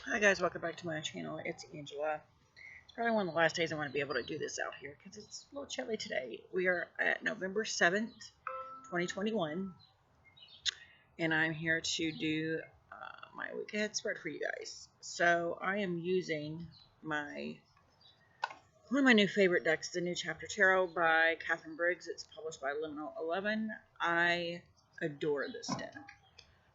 Hi guys, welcome back to my channel. It's Angela. It's probably one of the last days I want to be able to do this out here because it's a little chilly today. We are at November 7th, 2021, and I'm here to do my week ahead spread for you guys. So I am using one of my new favorite decks, the New Chapter Tarot by Catherine Briggs. It's published by Liminal 11. I adore this deck.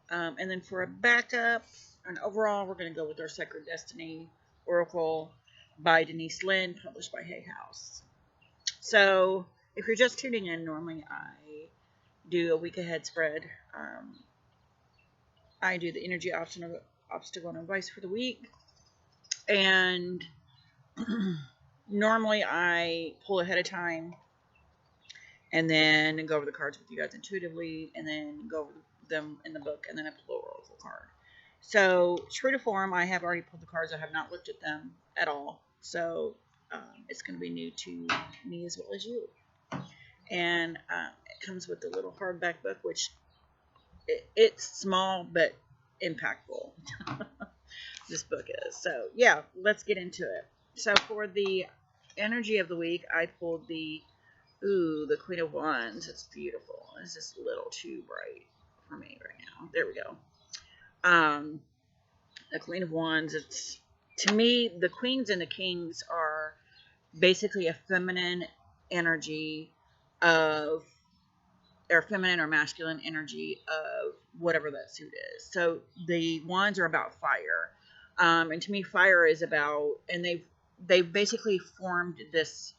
And then for a backup, and overall, we're going to go with our Sacred Destiny Oracle by Denise Lynn, published by Hay House. So, if you're just tuning in, normally I do a week ahead spread. I do the energy obstacle and advice for the week. And normally I pull ahead of time and then go over the cards with you guys intuitively and then go over them in the book and then I pull an oracle card. So, true to form, I have already pulled the cards. I have not looked at them at all. So, it's going to be new to me as well as you. And it comes with the little hardback book, which it's small but impactful. This book is. So, yeah, let's get into it. So, for the energy of the week, I pulled the Queen of Wands. It's beautiful. It's just a little too bright for me right now. There we go. The Queen of Wands, it's, to me, the queens and the kings are basically a feminine energy of, or feminine or masculine energy of whatever that suit is. So the wands are about fire. And to me, fire is about, and they've basically formed this,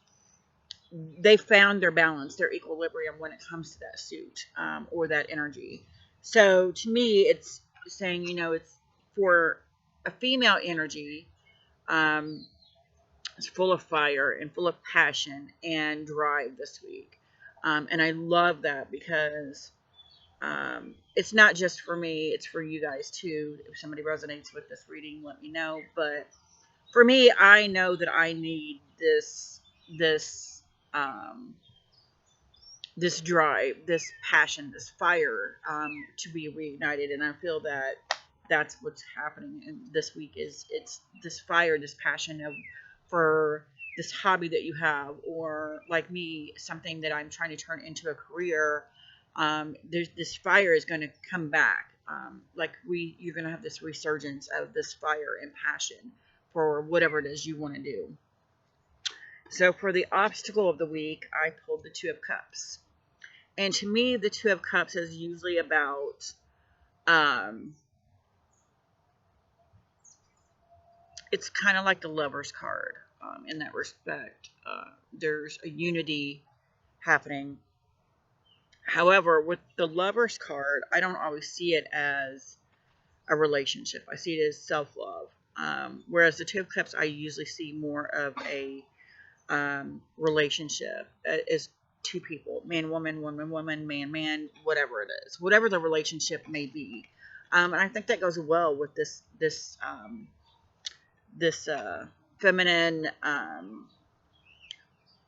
they found their balance, their equilibrium when it comes to that suit, or that energy. So to me, it's saying, it's for a female energy, it's full of fire and full of passion and drive this week. And I love that because it's not just for me, it's for you guys too. If somebody resonates with this reading, let me know. But for me, I know that I need this drive, this passion, this fire, to be reignited. And I feel that that's what's happening in this week is it's this fire, this passion for this hobby that you have, or like me, something that I'm trying to turn into a career. There's this fire is going to come back. You're going to have this resurgence of this fire and passion for whatever it is you want to do. So for the obstacle of the week, I pulled the Two of Cups. And to me, the Two of Cups is usually about, it's kind of like the Lover's card in that respect. There's a unity happening. However, with the Lover's card, I don't always see it as a relationship. I see it as self-love. Whereas the Two of Cups, I usually see more of a relationship as two people, man, woman, woman, woman, man, man, whatever it is, whatever the relationship may be. And I think that goes well with this feminine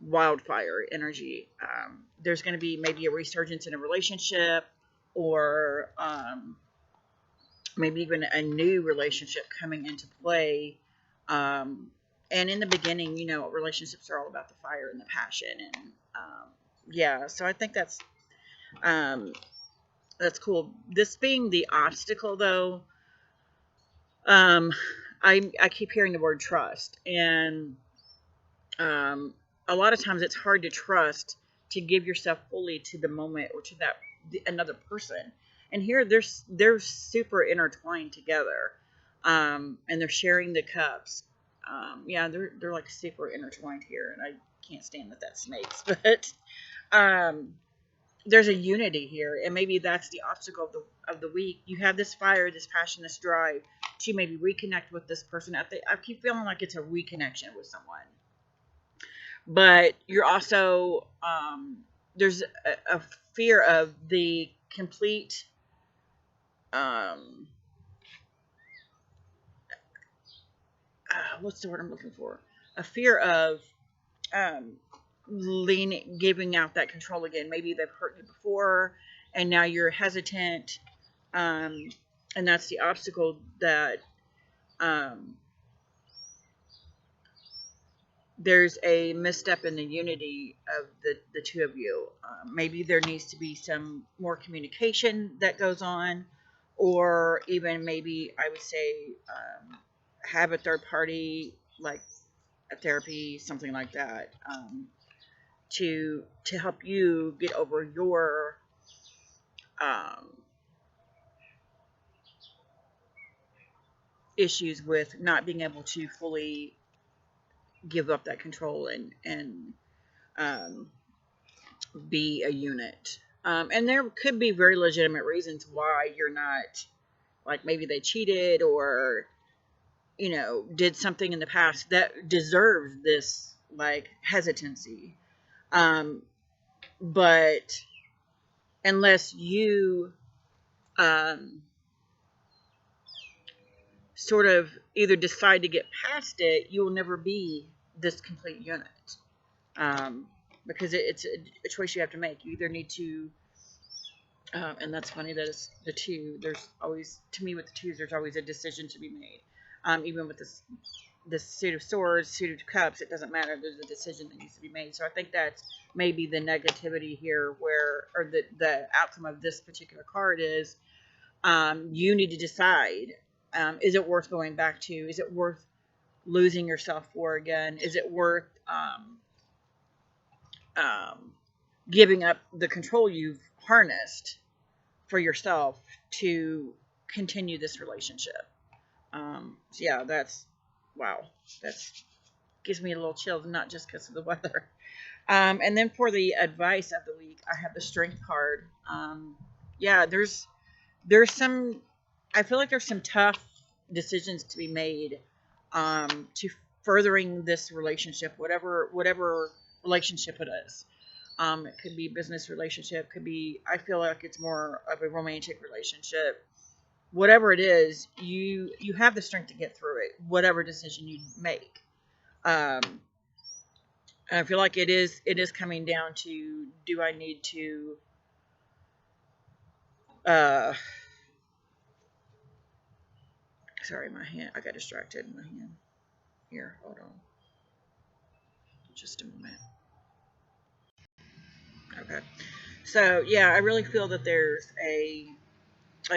wildfire energy. There's going to be maybe a resurgence in a relationship, or maybe even a new relationship coming into play. And in the beginning, relationships are all about the fire and the passion. And yeah, so I think that's cool. This being the obstacle, though, I keep hearing the word trust. And a lot of times it's hard to trust to give yourself fully to the moment or to another person. And here they're super intertwined together, and they're sharing the cups. Yeah, they're like super intertwined here, and I can't stand that that's snakes, but there's a unity here, and maybe that's the obstacle of the week. You have this fire, this passion, this drive to maybe reconnect with this person. I keep feeling like it's a reconnection with someone, but you're also there's a fear of the complete what's the word I'm looking for? A fear of giving out that control again. Maybe they've hurt you before, and now you're hesitant, and that's the obstacle that um, there's a misstep in the unity of the two of you. Maybe there needs to be some more communication that goes on, or even maybe I would say have a third party, like a therapy, something like that, to help you get over your um, issues with not being able to fully give up that control and um, be a unit. And there could be very legitimate reasons why you're not, like maybe they cheated or, did something in the past that deserves this like hesitancy. Um, but unless you um, sort of either decide to get past it, you will never be this complete unit. Um, because it's a choice you have to make. You either need to and that's funny that it's the two. There's always, to me, with the twos, there's always a decision to be made. Even with this suit of swords, suit of cups, it doesn't matter. There's a decision that needs to be made. So I think that's maybe the negativity here, or the outcome of this particular card is you need to decide: is it worth going back to? Is it worth losing yourself for again? Is it worth giving up the control you've harnessed for yourself to continue this relationship? So yeah, that's wow. That's gives me a little chills, not just because of the weather. And then for the advice of the week, I have the strength card. Yeah, there's some. I feel like there's some tough decisions to be made to furthering this relationship, whatever relationship it is. It could be business relationship, could be, I feel like it's more of a romantic relationship. Whatever it is, you have the strength to get through it, whatever decision you make. Um, and I feel like it is coming down to, do I need to sorry, my hand, I got distracted in my hand. Here, hold on. Just a moment. Okay. So yeah, I really feel that there's a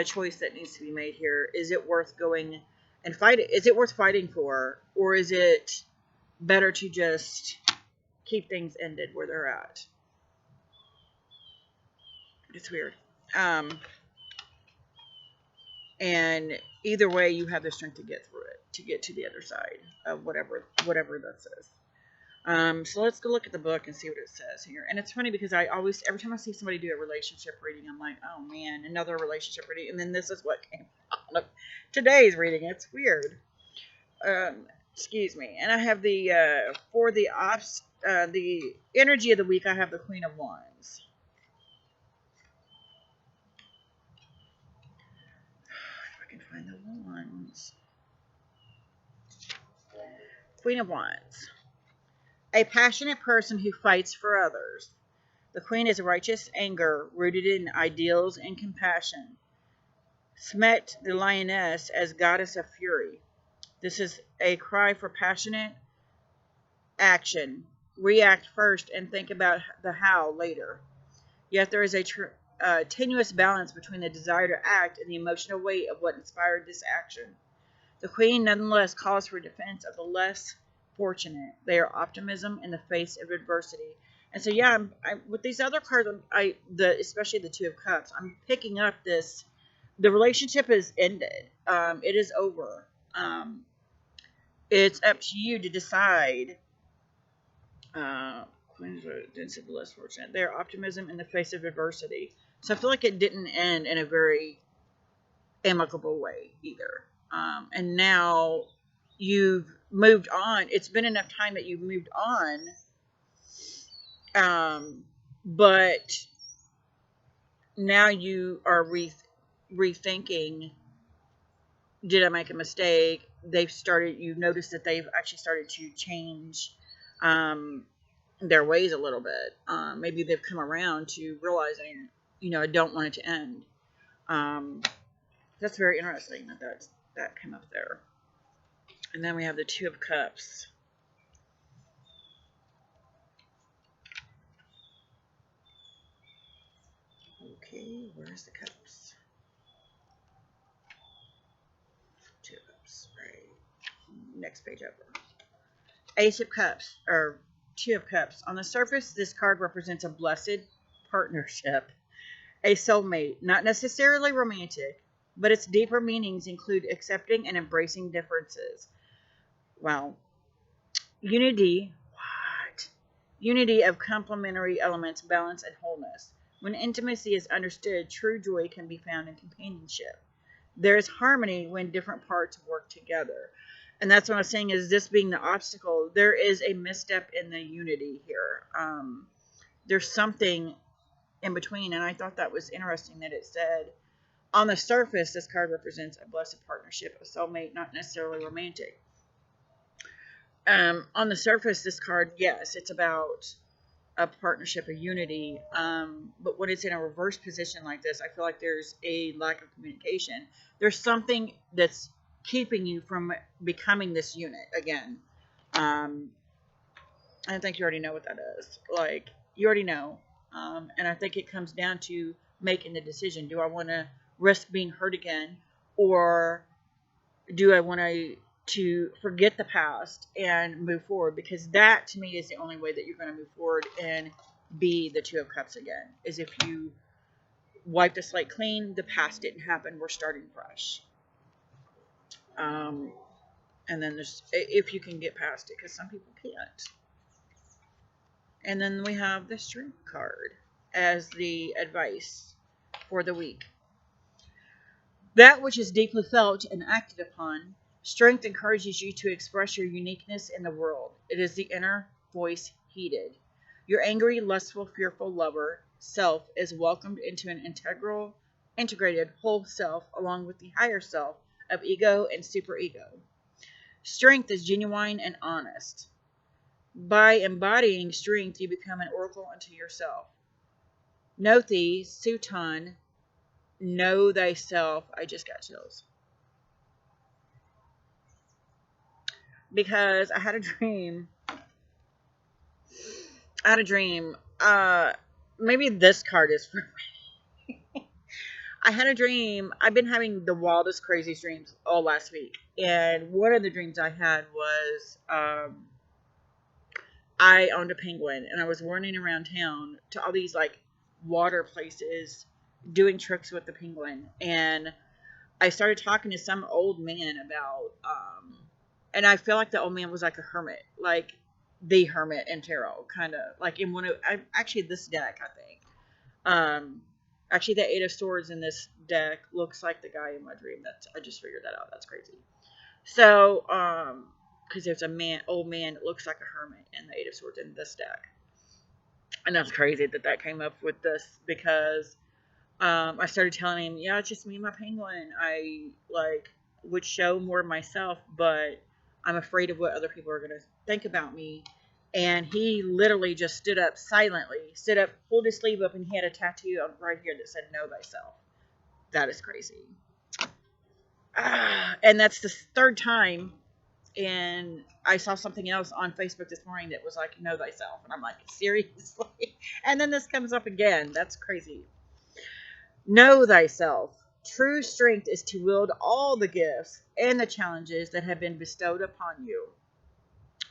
choice that needs to be made here. Is it worth going and fighting? Is it worth fighting for, or is it better to just keep things ended where they're at? It's weird. And either way, you have the strength to get through it, to get to the other side of whatever this is. So let's go look at the book and see what it says here. And it's funny because I always, every time I see somebody do a relationship reading, I'm like, oh man, another relationship reading. And then this is what came out of today's reading. It's weird. Excuse me. And I have for the energy of the week, I have the Queen of Wands. If I can find the wands. Queen of Wands. A passionate person who fights for others. The Queen is righteous anger rooted in ideals and compassion. Smet the lioness as goddess of fury. This is a cry for passionate action. React first and think about the how later. Yet there is a tenuous balance between the desire to act and the emotional weight of what inspired this action. The Queen nonetheless calls for defense of the less fortunate. They are optimism in the face of adversity. And so, yeah, with these other cards, especially the Two of Cups, I'm picking up this. The relationship is ended. It is over. It's up to you to decide. Queens are the less fortunate. They are optimism in the face of adversity. So I feel like it didn't end in a very amicable way either. And now you've moved on. It's been enough time that you've moved on. But now you are rethinking, did I make a mistake? You've noticed that they've actually started to change their ways a little bit. Maybe they've come around to realizing, I don't want it to end. That's very interesting that came up there. And then we have the Two of Cups. Okay, where's the cups? Two of Cups, right. Next page over. Ace of Cups, or Two of Cups. On the surface, this card represents a blessed partnership, a soulmate, not necessarily romantic, but its deeper meanings include accepting and embracing differences. Wow. Unity. What? Unity of complementary elements, balance, and wholeness. When intimacy is understood, true joy can be found in companionship. There is harmony when different parts work together. And that's what I was saying, is this being the obstacle, there is a misstep in the unity here. There's something in between, and I thought that was interesting that it said, on the surface, this card represents a blessed partnership, a soulmate, not necessarily romantic. On the surface, this card, yes, it's about a partnership, a unity. But when it's in a reverse position like this, I feel like there's a lack of communication. There's something that's keeping you from becoming this unit again. I think you already know what that is. Like, you already know. And I think it comes down to making the decision. Do I want to risk being hurt again? Or do I want to forget the past and move forward? Because that, to me, is the only way that you're going to move forward and be the Two of Cups again, is if you wipe the slate clean, the past didn't happen, we're starting fresh. And then there's, if you can get past it, because some people can't. And then we have the Strength card as the advice for the week. That which is deeply felt and acted upon, strength encourages you to express your uniqueness in the world. It is the inner voice heeded. Your angry, lustful, fearful lover self is welcomed into an integrated whole self, along with the higher self of ego and superego. Strength is genuine and honest. By embodying strength, you become an oracle unto yourself. Know thee, Sutan, know thyself. I just got chills. Because I had a dream. Maybe this card is for me. I had a dream. I've been having the wildest, craziest dreams all last week. And one of the dreams I had was I owned a penguin, and I was running around town to all these like water places doing tricks with the penguin. And I started talking to some old man about and I feel like the old man was like a hermit, like the hermit in tarot, kind of like in one of actually this deck, I think. Actually, the Eight of Swords in this deck looks like the guy in my dream. I just figured that out. That's crazy. So, because there's a old man that looks like a hermit in the Eight of Swords in this deck, and that's crazy that came up with this, because I started telling him, yeah, it's just me and my penguin. I would show more of myself, but I'm afraid of what other people are going to think about me. And he literally just stood up silently, pulled his sleeve up, and he had a tattoo right here that said, know thyself. That is crazy. And that's the third time. And I saw something else on Facebook this morning that was like, know thyself. And I'm like, seriously? And then this comes up again. That's crazy. Know thyself. True strength is to wield all the gifts and the challenges that have been bestowed upon you.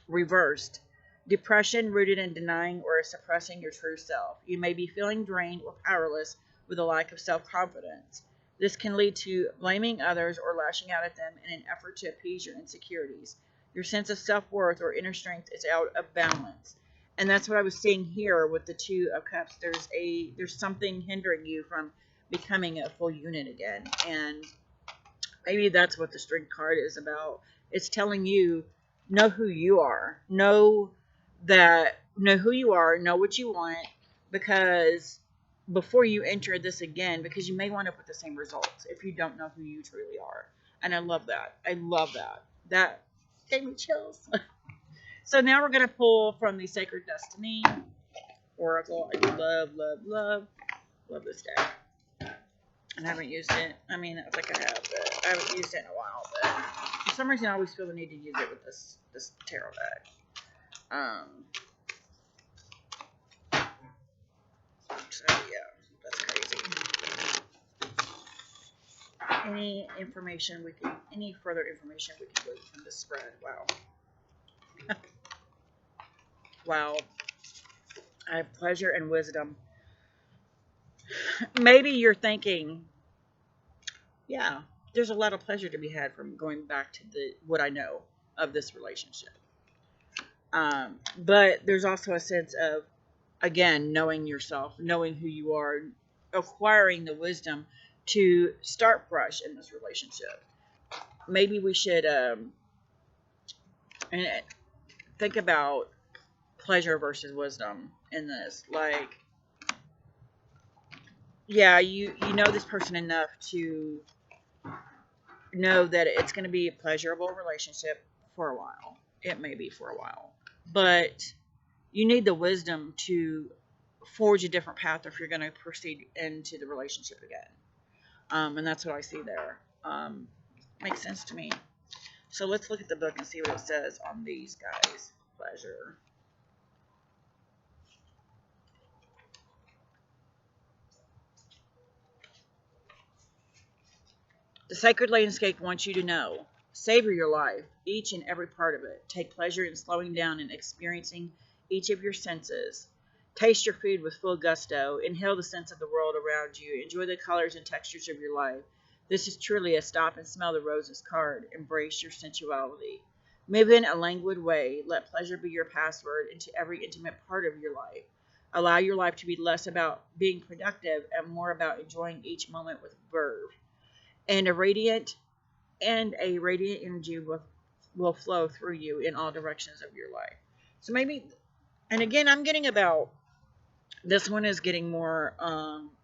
Reversed. Depression rooted in denying or suppressing your true self. You may be feeling drained or powerless with a lack of self-confidence. This can lead to blaming others or lashing out at them in an effort to appease your insecurities. Your sense of self-worth or inner strength is out of balance. And that's what I was seeing here with the Two of Cups. There's something hindering you from becoming a full unit again. And maybe that's what the Strength card is about. It's telling you, know who you are. Know who you are, know what you want, because before you enter this again, because you may wind up with the same results if you don't know who you truly are. And I love that. That gave me chills. So now we're going to pull from the Sacred Destiny Oracle. I love this deck. I haven't used it. I mean, I think I have, but I haven't used it in a while. But for some reason I always feel the need to use it with this tarot deck. So yeah, that's crazy. Any further information we can glean from this spread? Wow. Wow. I have pleasure and wisdom. Maybe you're thinking, yeah, there's a lot of pleasure to be had from going back to what I know of this relationship. But there's also a sense of, again, knowing yourself, knowing who you are, acquiring the wisdom to start fresh in this relationship. Maybe we should think about pleasure versus wisdom in this. Like, yeah, you know this person enough to know that it's going to be a pleasurable relationship for a while. It may be for a while. But you need the wisdom to forge a different path if you're going to proceed into the relationship again. And that's what I see there. Makes sense to me. So let's look at the book and see what it says on these guys. Pleasure. The sacred landscape wants you to know. Savor your life, each and every part of it. Take pleasure in slowing down and experiencing each of your senses. Taste your food with full gusto. Inhale the sense of the world around you. Enjoy the colors and textures of your life. This is truly a stop and smell the roses card. Embrace your sensuality. Move in a languid way. Let pleasure be your password into every intimate part of your life. Allow your life to be less about being productive and more about enjoying each moment with verve. And a radiant energy will flow through you in all directions of your life. So maybe, and again, I'm getting about, this one is getting more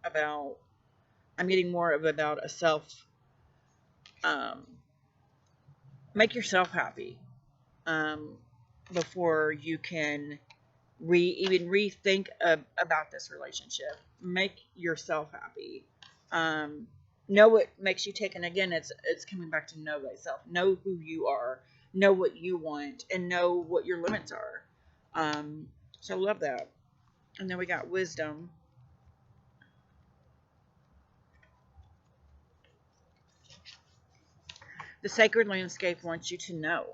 about, I'm getting more of about a self, make yourself happy before you can even rethink about this relationship. Make yourself happy. Know what makes you tick, and again, it's coming back to know thyself. Know who you are, know what you want, and know what your limits are. So love that. And then we got wisdom. The sacred landscape wants you to know.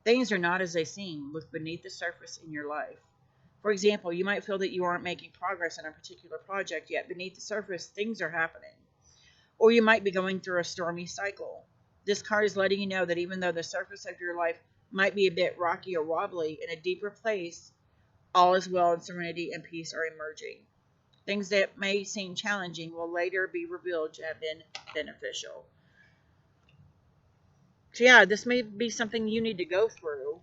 Things are not as they seem. Look beneath the surface in your life. For example, you might feel that you aren't making progress on a particular project, yet beneath the surface, things are happening. Or you might be going through a stormy cycle. This card is letting you know that even though the surface of your life might be a bit rocky or wobbly, in a deeper place, all is well and serenity and peace are emerging. Things that may seem challenging will later be revealed to have been beneficial. So yeah, this may be something you need to go through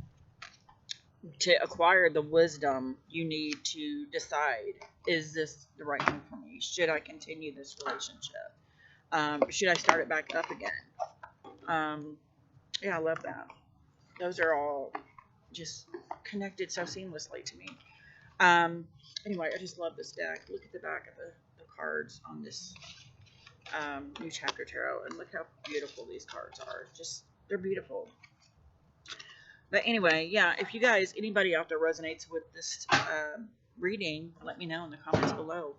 to acquire the wisdom you need to decide, is this the right thing for me? Should I continue this relationship? Should I start it back up again? Yeah, I love that. Those are all just connected so seamlessly to me. Anyway, I just love this deck. Look at the back of the cards on this new chapter tarot, and look how beautiful these cards are. Just, they're beautiful. But anyway, yeah, if you guys, anybody out there resonates with this reading, let me know in the comments below.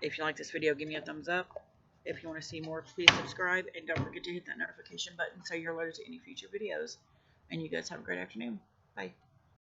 If you like this video, give me a thumbs up. If you want to see more, please subscribe. And don't forget to hit that notification button so you're alerted to any future videos. And you guys have a great afternoon. Bye.